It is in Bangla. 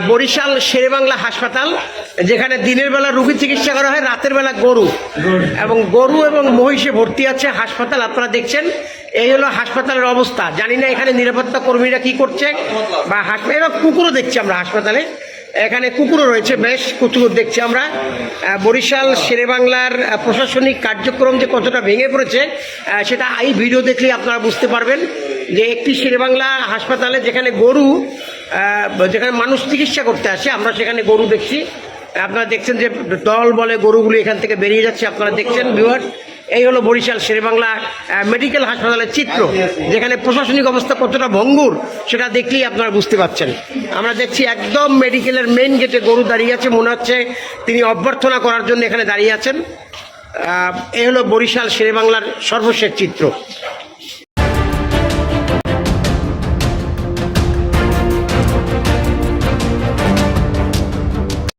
বরিশাল শেরেবাংলা হাসপাতাল, যেখানে দিনের বেলা রোগী চিকিৎসা করা হয়, রাতের বেলা গরু এবং মহিষে ভর্তি আছে হাসপাতাল। আপনারা দেখছেন এই হলো হাসপাতালের অবস্থা। জানি না এখানে নিরাপত্তা কর্মীরা কি করছে, বা হাসপাতাল কুকুরও দেখছি আমরা হাসপাতালে, এখানে কুকুরও রয়েছে, বেশ কুকুর দেখছি আমরা। বরিশাল শেরেবাংলার প্রশাসনিক কার্যক্রম যে কতটা ভেঙে পড়েছে সেটা এই ভিডিও দেখলে আপনারা বুঝতে পারবেন। যে একটি শেরেবাংলা হাসপাতালে যেখানে যেখানে মানুষ চিকিৎসা করতে আসে, আমরা সেখানে গরু দেখছি। আপনারা দেখছেন যে দল বলে গরুগুলি এখান থেকে বেরিয়ে যাচ্ছে, আপনারা দেখছেন ভিউয়ার। এই হলো বরিশাল শেরেবাংলা মেডিকেল হাসপাতালের চিত্র, যেখানে প্রশাসনিক অবস্থা কতটা ভঙ্গুর সেটা দেখলেই আপনারা বুঝতে পারছেন। আমরা দেখছি একদম মেডিকেলের মেইন গেটে গরু দাঁড়িয়ে আছে, মনে হচ্ছে তিনি অভ্যর্থনা করার জন্য এখানে দাঁড়িয়ে আছেন। এই হলো বরিশাল শেরেবাংলার সর্বশেষ চিত্র।